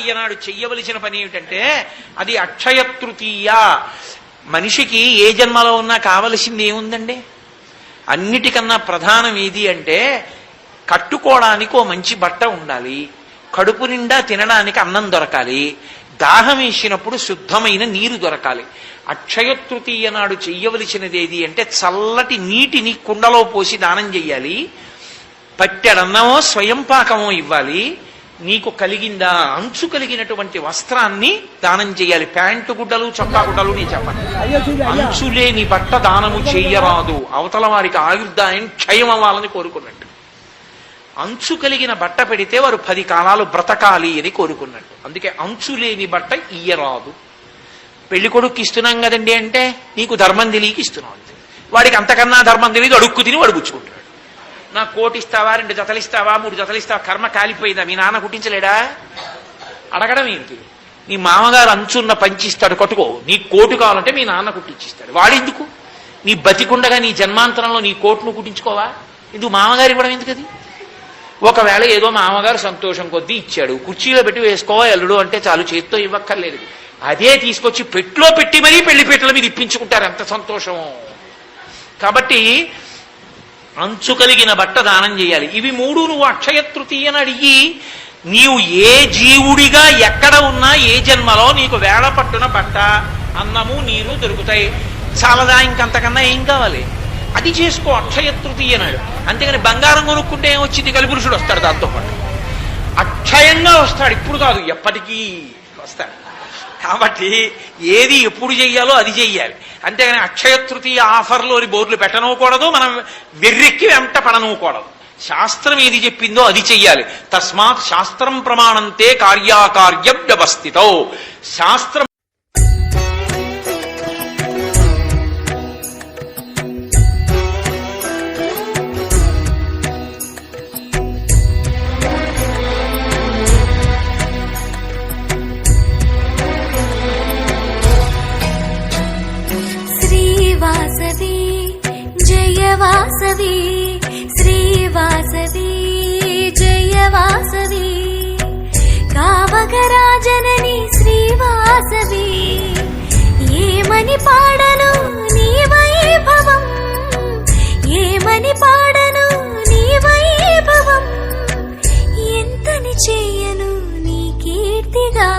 తృతీయ నాడు చెయ్యవలసిన పని ఏమిటంటే అది అక్షయ తృతీయ. మనిషికి ఏ జన్మలో ఉన్నా కావలసింది ఏముందండి? అన్నిటికన్నా ప్రధానం ఏది అంటే కట్టుకోవడానికి ఓ మంచి బట్ట ఉండాలి, కడుపు నిండా తినడానికి అన్నం దొరకాలి, దాహం వేసినప్పుడు శుద్ధమైన నీరు దొరకాలి. అక్షయ తృతీయ నాడు చెయ్యవలసినది ఏది అంటే చల్లటి నీటిని కుండలో పోసి దానం చెయ్యాలి, పట్టెడన్నమో స్వయం పాకమో ఇవ్వాలి, నీకు కలిగిందా అంచు కలిగినటువంటి వస్త్రాన్ని దానం చేయాలి. ప్యాంటు గుడ్డలు చొక్కా గుడ్డలు నేను చెప్పను. అంచు లేని బట్ట దానము చెయ్యరాదు, అవతల వారికి ఆయుర్దాయం క్షయం అవ్వాలని కోరుకున్నట్టు. అంచు కలిగిన బట్ట పెడితే వారు 10 కాలాలు బ్రతకాలి అని కోరుకున్నట్టు. అందుకే అంచు లేని బట్ట ఇయ్యరాదు. పెళ్లి కొడుకు ఇస్తున్నాం కదండి అంటే నీకు ధర్మం తెలియక ఇస్తున్నాం అంతే. వాడికి అంతకన్నా ధర్మం తెలియదు, అడుక్కు తిని వాడు గుచ్చుకుంటాడు. నాకు 1 కోటి ఇస్తావా, 2 జతలు ఇస్తావా, 3 జతలు ఇస్తావా, కర్మ కాలిపోయిందా? మీ నాన్న కుట్టించలేడా? అడగడం ఏంటి? నీ మామగారు అంచున్న పంచిస్తాడు కట్టుకో, నీ 1 కోటి కావాలంటే మీ నాన్న కుట్టించిస్తాడు. వాడెందుకు? నీ బతికుండగా నీ జన్మాంతరంలో నీ 1 కోట్లు కుట్టించుకోవా? ఎందుకు మామగారు ఇవ్వడం ఎందుకు? అది ఒకవేళ ఏదో మామగారు సంతోషం కొద్దీ ఇచ్చాడు, కుర్చీలో పెట్టి వేసుకోవా ఎల్లుడు అంటే చాలు, చేత్తో ఇవ్వక్కర్లేదు. అదే తీసుకొచ్చి పెట్టులో పెట్టి మరీ పెళ్లిపీటల మీద ఇప్పించుకుంటారు, ఎంత సంతోషమో. కాబట్టి అంచు కలిగిన బట్ట దానం చేయాలి. ఇవి 3 నువ్వు అక్షయ తృతీయని అడిగి నీవు ఏ జీవుడిగా ఎక్కడ ఉన్నా ఏ జన్మలో నీకు వేళ పట్టున బట్ట, అన్నము, నీరు దొరుకుతాయి. చాలదా? ఇంకంతకన్నా ఏం కావాలి? అది చేసుకో అక్షయ తృతీయ నాడు. అంతేగాని బంగారం కొనుక్కుంటే ఏమొచ్చింది? కలిపురుషుడు వస్తాడు, దాంతోపాటు అక్షయంగా వస్తాడు. ఇప్పుడు కాదు, ఎప్పటికీ వస్తాడు. కాబట్టి ఏది ఎప్పుడు చెయ్యాలో అది చెయ్యాలి. అంతేగాని అక్షయ తృతీయ ఆఫర్లోని బోర్డులు పెట్టనూకూడదు, మనం వెర్రెక్కి వెంట పడనూకూడదు. శాస్త్రం ఏది చెప్పిందో అది చెయ్యాలి. తస్మాత్ శాస్త్రం ప్రమాణంతే కార్యాకార్య వ్యవస్థితో. శాస్త్రం వాసవి శ్రీవాసవి జయవాసవి కావగరాజనని శ్రీవాసవి ఏమని పాడను నీ వైభవం, ఏమని పాడను నీ వైభవం, ఎంతని చేయను నీ కీర్తిగా